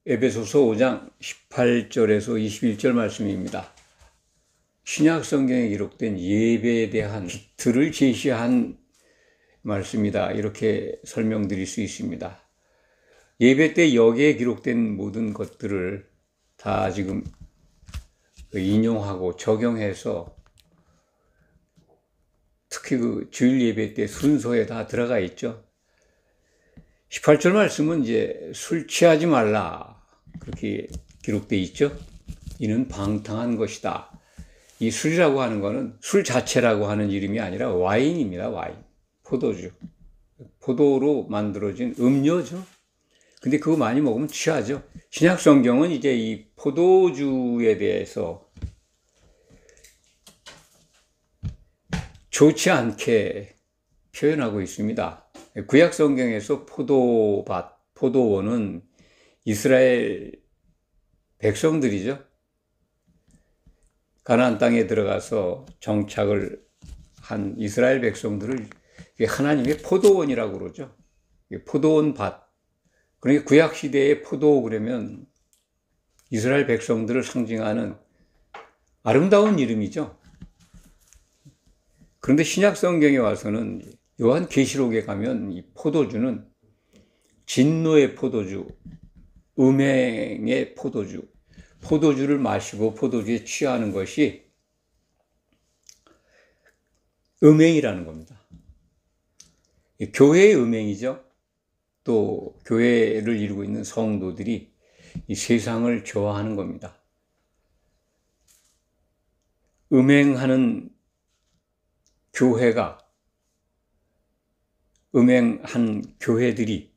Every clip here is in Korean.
에베소서 5장 18절에서 21절 말씀입니다. 신약 성경에 기록된 예배에 대한 기틀을 제시한 말씀이다. 이렇게 설명드릴 수 있습니다. 예배 때 여기에 기록된 모든 것들을 다 지금 인용하고 적용해서 특히 주일 예배 때 순서에 다 들어가 있죠. 18절 말씀은 이제 술 취하지 말라 그렇게 기록되어 있죠. 이는 방탕한 것이다. 이 술이라고 하는 거는 술 자체라고 하는 이름이 아니라 와인입니다. 와인, 포도주, 포도로 만들어진 음료죠. 근데 그거 많이 먹으면 취하죠. 신약 성경은 이제 이 포도주에 대해서 좋지 않게 표현하고 있습니다. 구약 성경에서 포도밭, 포도원은 이스라엘 백성들이죠. 가나안 땅에 들어가서 정착을 한 이스라엘 백성들을 하나님의 포도원이라고 그러죠. 포도원 밭. 그러니까 구약 시대의 포도 그러면 이스라엘 백성들을 상징하는 아름다운 이름이죠. 그런데 신약 성경에 와서는 요한 계시록에 가면 이 포도주는 진노의 포도주, 음행의 포도주, 포도주를 마시고 포도주에 취하는 것이 음행이라는 겁니다. 교회의 음행이죠. 또 교회를 이루고 있는 성도들이 이 세상을 좋아하는 겁니다. 음행하는 교회가, 음행한 교회들이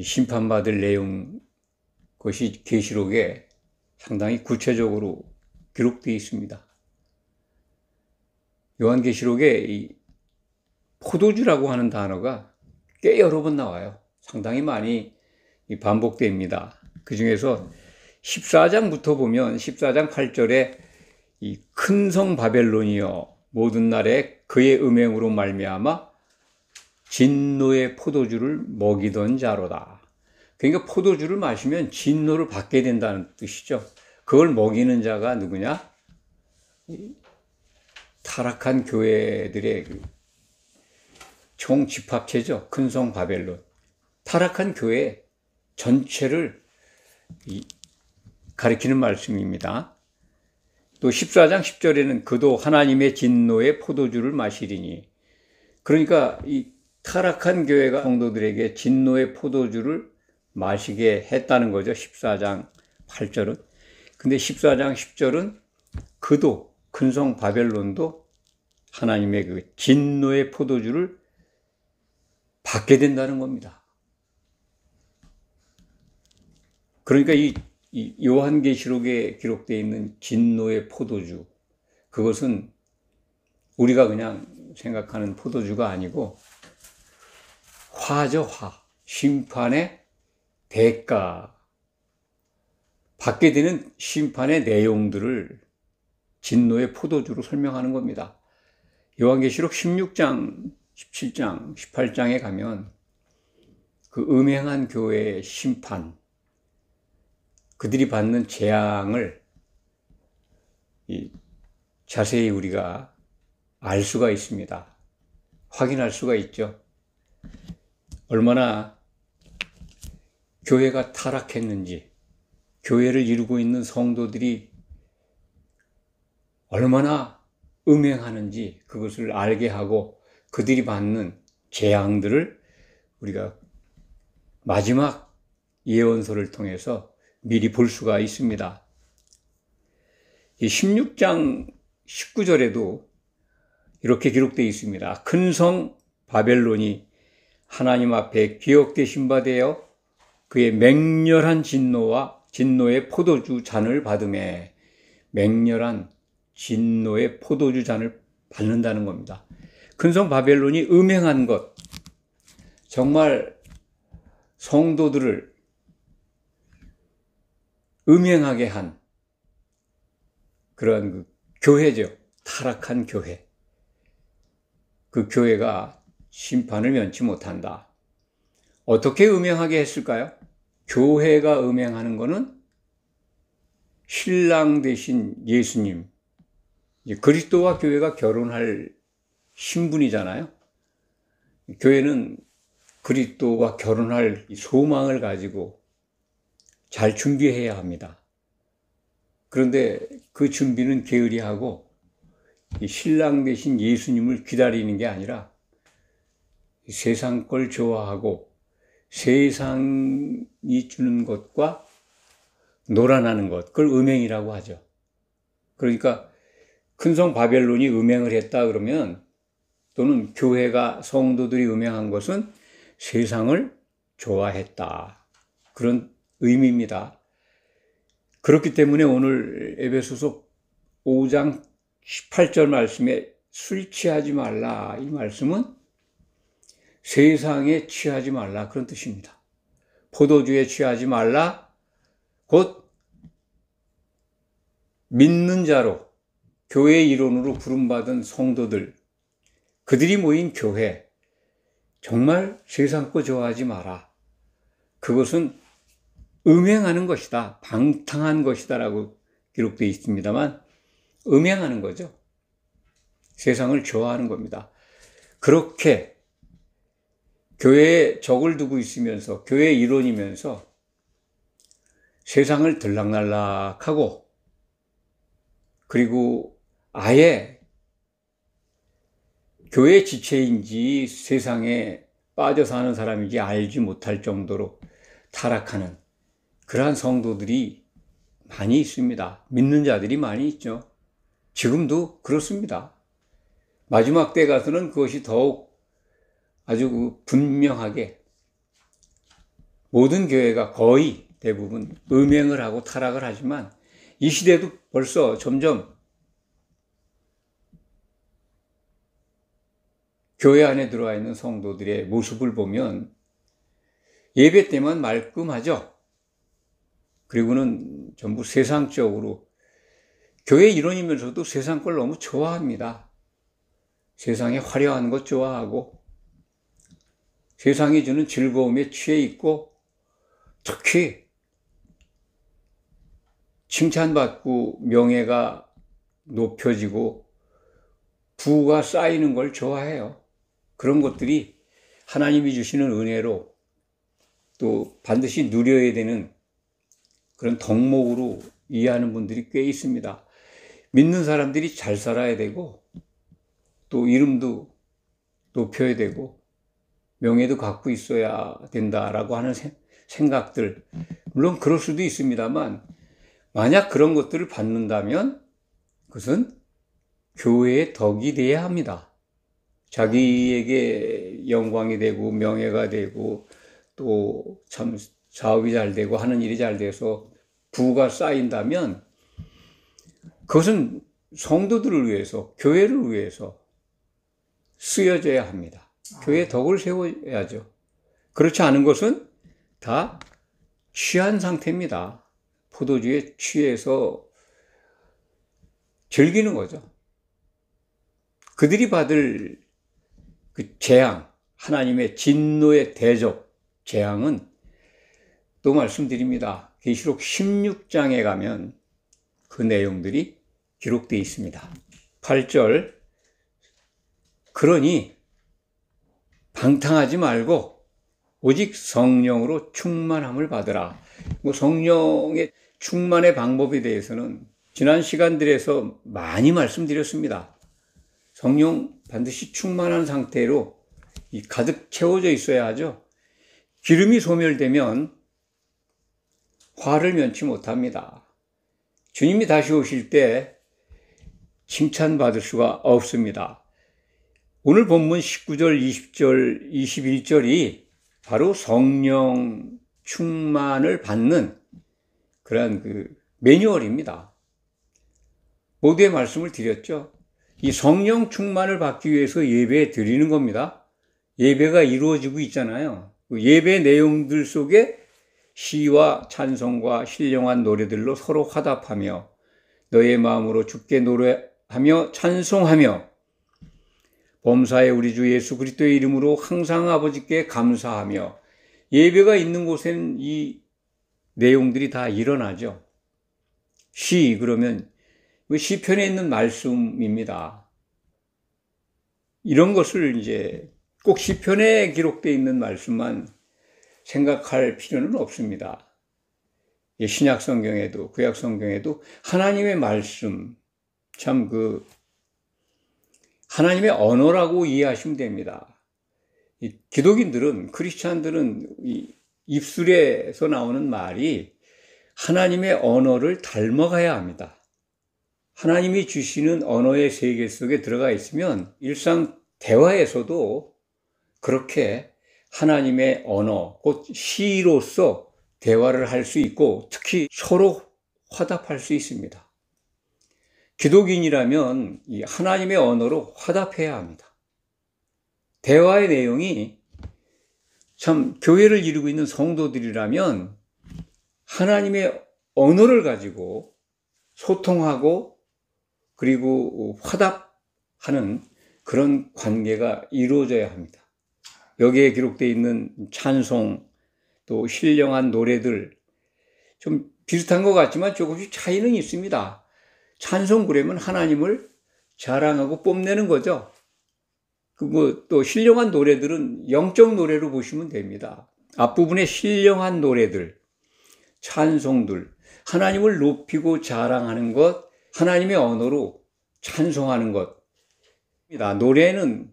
심판받을 내용, 것이 계시록에 상당히 구체적으로 기록되어 있습니다. 요한계시록에 이 포도주라고 하는 단어가 꽤 여러 번 나와요. 상당히 많이 반복됩니다. 그 중에서 14장부터 보면 14장 8절에 이 큰 성 바벨론이여 모든 날에 그의 음행으로 말미암아 진노의 포도주를 먹이던 자로다. 그러니까 포도주를 마시면 진노를 받게 된다는 뜻이죠. 그걸 먹이는 자가 누구냐? 타락한 교회들의 총집합체죠. 큰 성 바벨론. 타락한 교회 전체를 가리키는 말씀입니다. 또 14장 10절에는 그도 하나님의 진노의 포도주를 마시리니, 그러니까 이 타락한 교회가 성도들에게 진노의 포도주를 마시게 했다는 거죠. 14장 8절은. 근데 14장 10절은 그도, 큰성 바벨론도 하나님의 그 진노의 포도주를 받게 된다는 겁니다. 그러니까 이 요한계시록에 기록되어 있는 진노의 포도주, 그것은 우리가 그냥 생각하는 포도주가 아니고 화죠, 화. 심판의 대가, 받게 되는 심판의 내용들을 진노의 포도주로 설명하는 겁니다. 요한계시록 16장, 17장, 18장에 가면 그 음행한 교회의 심판, 그들이 받는 재앙을 자세히 우리가 알 수가 있습니다. 확인할 수가 있죠. 얼마나 교회가 타락했는지, 교회를 이루고 있는 성도들이 얼마나 음행하는지 그것을 알게 하고 그들이 받는 재앙들을 우리가 마지막 예언서를 통해서 미리 볼 수가 있습니다. 16장 19절에도 이렇게 기록되어 있습니다. 큰 성 바벨론이 하나님 앞에 기억되신 바 되어 그의 맹렬한 진노와 진노의 포도주 잔을 받음에, 맹렬한 진노의 포도주 잔을 받는다는 겁니다. 큰성 바벨론이 음행한 것, 정말 성도들을 음행하게 한 그런 그 교회죠. 타락한 교회. 그 교회가 심판을 면치 못한다. 어떻게 음행하게 했을까요? 교회가 음행하는 거는 신랑 되신 예수님, 그리스도와 교회가 결혼할 신분이잖아요. 교회는 그리스도와 결혼할 소망을 가지고 잘 준비해야 합니다. 그런데 그 준비는 게으리하고 신랑 되신 예수님을 기다리는 게 아니라 세상 걸 좋아하고 세상이 주는 것과 놀아나는 것, 그걸 음행이라고 하죠. 그러니까 큰성 바벨론이 음행을 했다 그러면, 또는 교회가 성도들이 음행한 것은 세상을 좋아했다, 그런 의미입니다. 그렇기 때문에 오늘 에베소서 5장 18절 말씀에 술 취하지 말라, 이 말씀은 세상에 취하지 말라, 그런 뜻입니다. 포도주에 취하지 말라, 곧 믿는 자로 교회 이론으로 부름받은 성도들, 그들이 모인 교회, 정말 세상 거 좋아하지 마라. 그것은 음행하는 것이다, 방탕한 것이다 라고 기록되어 있습니다만, 음행하는 거죠. 세상을 좋아하는 겁니다. 그렇게 교회에 적을 두고 있으면서, 교회 이론이면서 세상을 들락날락하고, 그리고 아예 교회 지체인지 세상에 빠져 사는 사람인지 알지 못할 정도로 타락하는 그러한 성도들이 많이 있습니다. 믿는 자들이 많이 있죠. 지금도 그렇습니다. 마지막 때 가서는 그것이 더욱 아주 분명하게 모든 교회가 거의 대부분 음행을 하고 타락을 하지만, 이 시대도 벌써 점점 교회 안에 들어와 있는 성도들의 모습을 보면 예배 때만 말끔하죠. 그리고는 전부 세상적으로, 교회 이론이면서도 세상 걸 너무 좋아합니다. 세상에 화려한 것 좋아하고 세상이 주는 즐거움에 취해 있고, 특히 칭찬받고 명예가 높여지고 부가 쌓이는 걸 좋아해요. 그런 것들이 하나님이 주시는 은혜로 또 반드시 누려야 되는 그런 덕목으로 이해하는 분들이 꽤 있습니다. 믿는 사람들이 잘 살아야 되고, 또 이름도 높여야 되고, 명예도 갖고 있어야 된다라고 하는 생각들, 물론 그럴 수도 있습니다만, 만약 그런 것들을 받는다면 그것은 교회의 덕이 돼야 합니다. 자기에게 영광이 되고 명예가 되고 또 참 사업이 잘 되고 하는 일이 잘 돼서 부가 쌓인다면, 그것은 성도들을 위해서, 교회를 위해서 쓰여져야 합니다. 교회의 덕을 세워야죠. 그렇지 않은 것은 다 취한 상태입니다. 포도주에 취해서 즐기는 거죠. 그들이 받을 그 재앙, 하나님의 진노의 대접, 재앙은 또 말씀드립니다. 계시록 16장에 가면 그 내용들이 기록되어 있습니다. 8절, 그러니 방탕하지 말고 오직 성령으로 충만함을 받으라. 성령의 충만의 방법에 대해서는 지난 시간들에서 많이 말씀드렸습니다. 성령 반드시 충만한 상태로 가득 채워져 있어야 하죠. 기름이 소멸되면 화를 면치 못합니다. 주님이 다시 오실 때 칭찬받을 수가 없습니다. 오늘 본문 19절, 20절, 21절이 바로 성령 충만을 받는 그러한 그 매뉴얼입니다. 모두의 말씀을 드렸죠. 이 성령 충만을 받기 위해서 예배 드리는 겁니다. 예배가 이루어지고 있잖아요. 그 예배 내용들 속에 시와 찬송과 신령한 노래들로 서로 화답하며 너의 마음으로 주께 노래하며 찬송하며 범사의 우리 주 예수 그리스도의 이름으로 항상 아버지께 감사하며, 예배가 있는 곳에는 이 내용들이 다 일어나죠. 시 그러면 시편에 있는 말씀입니다. 이런 것을 이제 꼭 시편에 기록되어 있는 말씀만 생각할 필요는 없습니다. 신약 성경에도 구약 성경에도 하나님의 말씀, 참 하나님의 언어라고 이해하시면 됩니다. 기독인들은, 크리스찬들은 입술에서 나오는 말이 하나님의 언어를 닮아가야 합니다. 하나님이 주시는 언어의 세계 속에 들어가 있으면 일상 대화에서도 그렇게 하나님의 언어, 곧 시로서 대화를 할 수 있고 특히 서로 화답할 수 있습니다. 기독인이라면 이 하나님의 언어로 화답해야 합니다. 대화의 내용이 참 교회를 이루고 있는 성도들이라면 하나님의 언어를 가지고 소통하고 그리고 화답하는 그런 관계가 이루어져야 합니다. 여기에 기록되어 있는 찬송, 또 신령한 노래들 좀 비슷한 것 같지만 조금씩 차이는 있습니다. 찬송 그러면 하나님을 자랑하고 뽐내는 거죠. 또 신령한 노래들은 영적 노래로 보시면 됩니다. 앞부분에 신령한 노래들, 찬송들, 하나님을 높이고 자랑하는 것, 하나님의 언어로 찬송하는 것. 노래는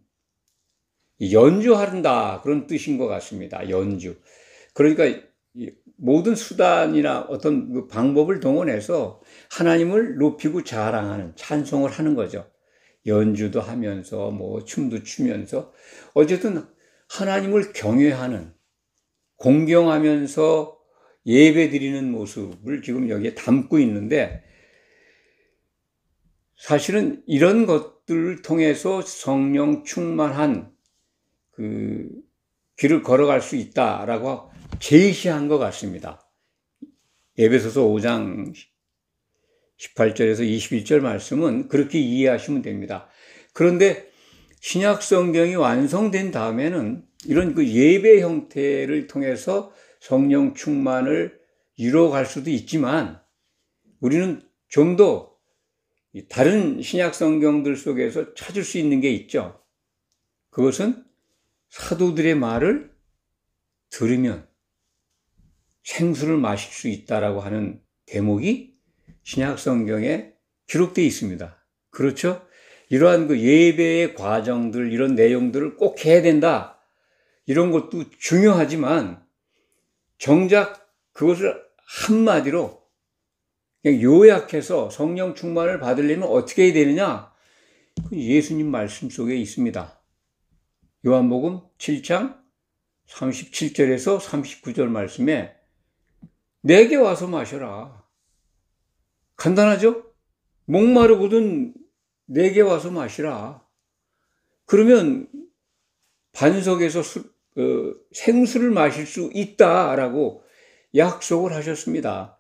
연주한다 그런 뜻인 것 같습니다. 연주. 그러니까 모든 수단이나 어떤 방법을 동원해서 하나님을 높이고 자랑하는 찬송을 하는 거죠. 연주도 하면서 춤도 추면서 어쨌든 하나님을 경외하는, 공경하면서 예배드리는 모습을 지금 여기에 담고 있는데, 사실은 이런 것들을 통해서 성령 충만한 길을 걸어갈 수 있다라고 제시한 것 같습니다. 에베소서 5장 18절에서 21절 말씀은 그렇게 이해하시면 됩니다. 그런데 신약 성경이 완성된 다음에는 이런 예배 형태를 통해서 성령 충만을 이루어갈 수도 있지만 우리는 좀 더 다른 신약 성경들 속에서 찾을 수 있는 게 있죠. 그것은 사도들의 말을 들으면 생수를 마실 수 있다라고 하는 대목이 신약 성경에 기록되어 있습니다. 그렇죠? 이러한 예배의 과정들, 이런 내용들을 꼭 해야 된다. 이런 것도 중요하지만 정작 그것을 한마디로 그냥 요약해서 성령 충만을 받으려면 어떻게 해야 되느냐? 예수님 말씀 속에 있습니다. 요한복음 7장 37절에서 39절 말씀에 내게 와서 마셔라. 간단하죠? 목마르거든 내게 와서 마시라. 그러면 반석에서 생수를 마실 수 있다라고 약속을 하셨습니다.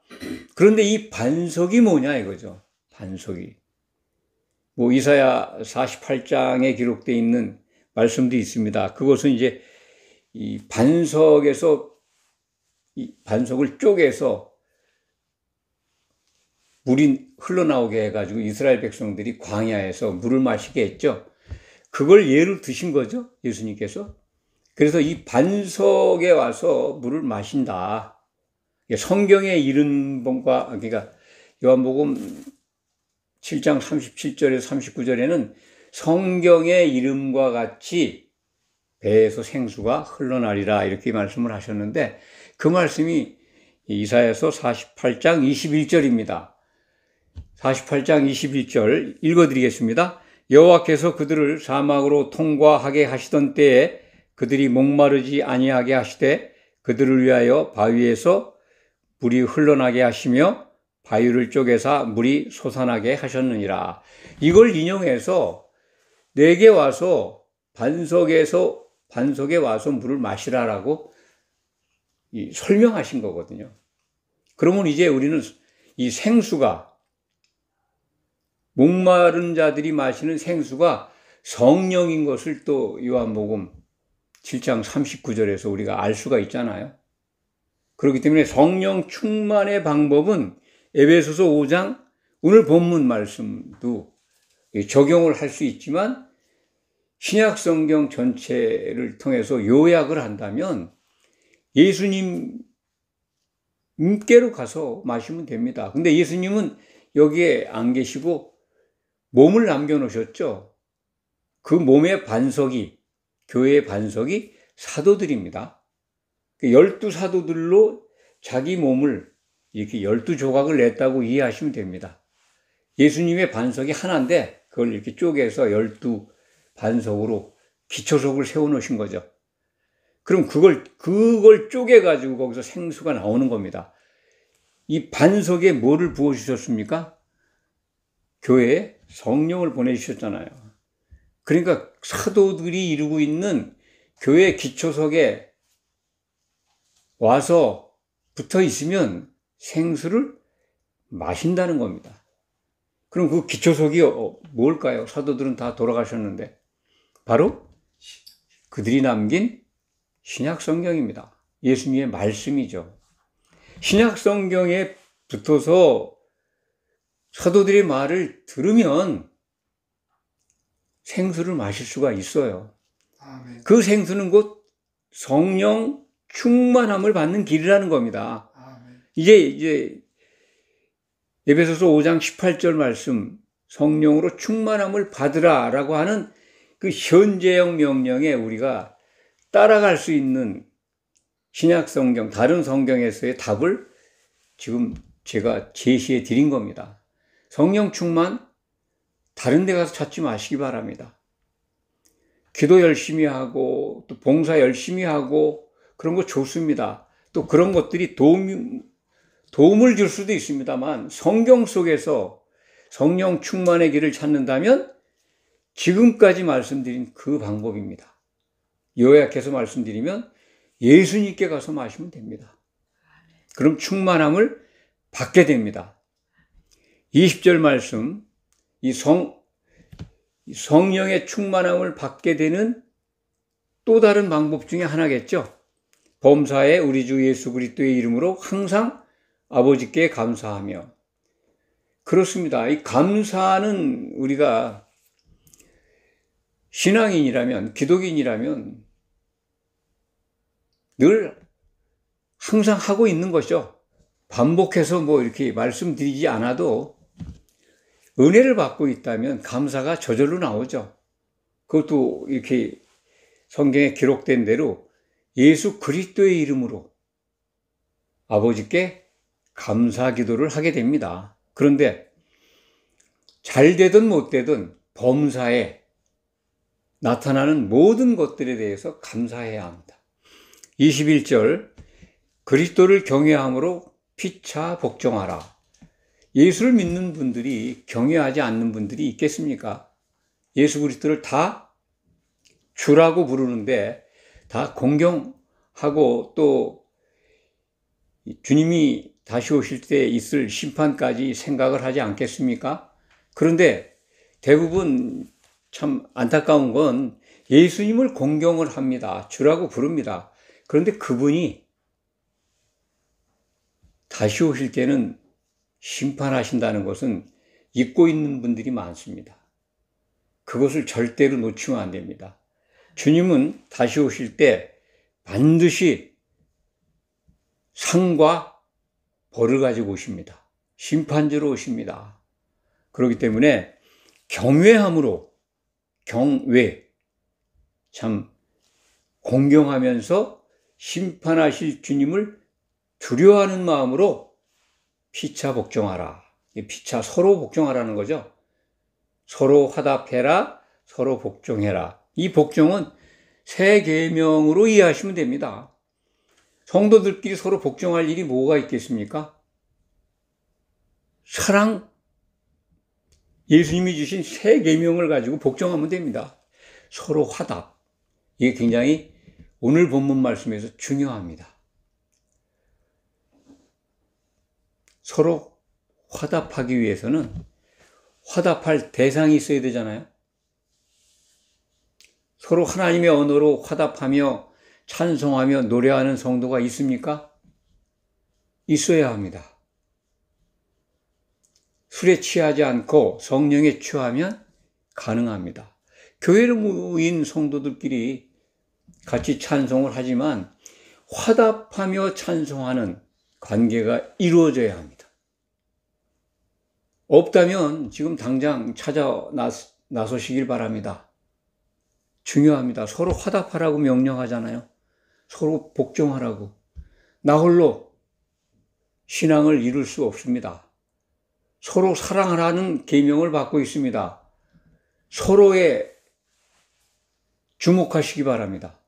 그런데 이 반석이 뭐냐 이거죠. 반석이. 이사야 48장에 기록되어 있는 말씀도 있습니다. 그것은 이제 이 반석에서 이 반석을 쪼개서 물이 흘러나오게 해가지고 이스라엘 백성들이 광야에서 물을 마시게 했죠. 그걸 예를 드신 거죠, 예수님께서. 그래서 이 반석에 와서 물을 마신다. 성경의 이름과, 그러니까 요한복음 7장 37절에서 39절에는 성경의 이름과 같이 배에서 생수가 흘러나리라 이렇게 말씀을 하셨는데 그 말씀이 이사야서 48장 21절입니다. 48장 21절 읽어드리겠습니다. 여호와께서 그들을 사막으로 통과하게 하시던 때에 그들이 목마르지 아니하게 하시되 그들을 위하여 바위에서 물이 흘러나게 하시며 바위를 쪼개사 물이 솟아나게 하셨느니라. 이걸 인용해서 내게 와서 반석에 와서 물을 마시라라고 설명하신 거거든요. 그러면 이제 우리는 이 생수가 목마른 자들이 마시는 생수가 성령인 것을 또 요한복음 7장 39절에서 우리가 알 수가 있잖아요. 그렇기 때문에 성령 충만의 방법은 에베소서 5장 오늘 본문 말씀도 적용을 할 수 있지만 신약 성경 전체를 통해서 요약을 한다면 예수님께로 가서 마시면 됩니다. 근데 예수님은 여기에 안 계시고 몸을 남겨놓으셨죠. 그 몸의 반석이, 교회의 반석이 사도들입니다. 12사도들로 자기 몸을 이렇게 12조각을 냈다고 이해하시면 됩니다. 예수님의 반석이 하나인데 그걸 이렇게 쪼개서 12반석으로 기초석을 세워놓으신 거죠. 그럼 그걸 쪼개가지고 거기서 생수가 나오는 겁니다. 이 반석에 뭐를 부어주셨습니까? 교회에 성령을 보내주셨잖아요. 그러니까 사도들이 이루고 있는 교회 기초석에 와서 붙어 있으면 생수를 마신다는 겁니다. 그럼 그 기초석이 뭘까요? 사도들은 다 돌아가셨는데 바로 그들이 남긴 신약 성경입니다. 예수님의 말씀이죠. 신약 성경에 붙어서 사도들의 말을 들으면 생수를 마실 수가 있어요. 아멘. 그 생수는 곧 성령 충만함을 받는 길이라는 겁니다. 아멘. 이제 에베소서 5장 18절 말씀, 성령으로 충만함을 받으라라고 하는 그 현재형 명령에 우리가 따라갈 수 있는 신약 성경, 다른 성경에서의 답을 지금 제가 제시해 드린 겁니다. 성령 충만, 다른 데 가서 찾지 마시기 바랍니다. 기도 열심히 하고, 또 봉사 열심히 하고, 그런 거 좋습니다. 또 그런 것들이 도움을 줄 수도 있습니다만, 성경 속에서 성령 충만의 길을 찾는다면, 지금까지 말씀드린 그 방법입니다. 요약해서 말씀드리면, 예수님께 가서 마시면 됩니다. 그럼 충만함을 받게 됩니다. 20절 말씀, 이 성령의 충만함을 받게 되는 또 다른 방법 중에 하나겠죠. 범사에 우리 주 예수 그리스도의 이름으로 항상 아버지께 감사하며. 그렇습니다. 이 감사는 우리가 신앙인이라면, 기독인이라면 늘 항상 하고 있는 것이죠. 반복해서 뭐 이렇게 말씀드리지 않아도 은혜를 받고 있다면 감사가 저절로 나오죠. 그것도 이렇게 성경에 기록된 대로 예수 그리스도의 이름으로 아버지께 감사 기도를 하게 됩니다. 그런데 잘 되든 못 되든 범사에 나타나는 모든 것들에 대해서 감사해야 합니다. 21절, 그리스도를 경외함으로 피차 복종하라. 예수를 믿는 분들이 경외하지 않는 분들이 있겠습니까? 예수 그리스도를 다 주라고 부르는데 다 공경하고 또 주님이 다시 오실 때 있을 심판까지 생각을 하지 않겠습니까? 그런데 대부분 참 안타까운 건 예수님을 공경을 합니다. 주라고 부릅니다. 그런데 그분이 다시 오실 때는 심판하신다는 것은 잊고 있는 분들이 많습니다. 그것을 절대로 놓치면 안 됩니다. 주님은 다시 오실 때 반드시 상과 벌을 가지고 오십니다. 심판주로 오십니다. 그렇기 때문에 경외함으로, 경외, 참 공경하면서 심판하실 주님을 두려워하는 마음으로 피차 복종하라. 피차 서로 복종하라는 거죠. 서로 화답해라, 서로 복종해라. 이 복종은 새 계명으로 이해하시면 됩니다. 성도들끼리 서로 복종할 일이 뭐가 있겠습니까? 사랑, 예수님이 주신 새 계명을 가지고 복종하면 됩니다. 서로 화답. 이게 굉장히 오늘 본문 말씀에서 중요합니다. 서로 화답하기 위해서는 화답할 대상이 있어야 되잖아요. 서로 하나님의 언어로 화답하며 찬송하며 노래하는 성도가 있습니까? 있어야 합니다. 술에 취하지 않고 성령에 취하면 가능합니다. 교회를 모인 성도들끼리 같이 찬송을 하지만 화답하며 찬송하는 관계가 이루어져야 합니다. 없다면 지금 당장 찾아 나서시길 바랍니다. 중요합니다. 서로 화답하라고 명령하잖아요. 서로 복종하라고. 나 홀로 신앙을 이룰 수 없습니다. 서로 사랑하라는 계명을 받고 있습니다. 서로에 주목하시기 바랍니다.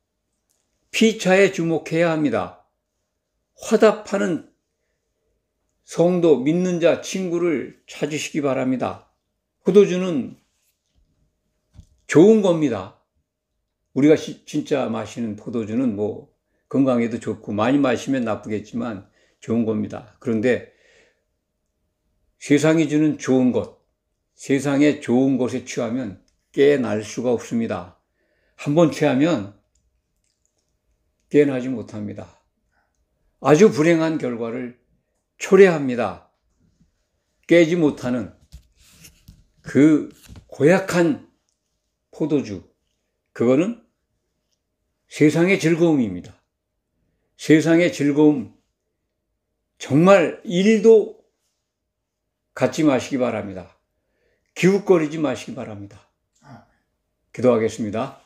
피차에 주목해야 합니다. 화답하는 성도, 믿는 자, 친구를 찾으시기 바랍니다. 포도주는 좋은 겁니다. 우리가 진짜 마시는 포도주는 뭐 건강에도 좋고 많이 마시면 나쁘겠지만 좋은 겁니다. 그런데 세상이 주는 좋은 것, 세상의 좋은 것에 취하면 깨어날 수가 없습니다. 한번 취하면 깨어나지 못합니다. 아주 불행한 결과를 초래합니다. 깨지 못하는 그 고약한 포도주, 그거는 세상의 즐거움입니다. 세상의 즐거움 정말 1도 갖지 마시기 바랍니다. 기웃거리지 마시기 바랍니다. 기도하겠습니다.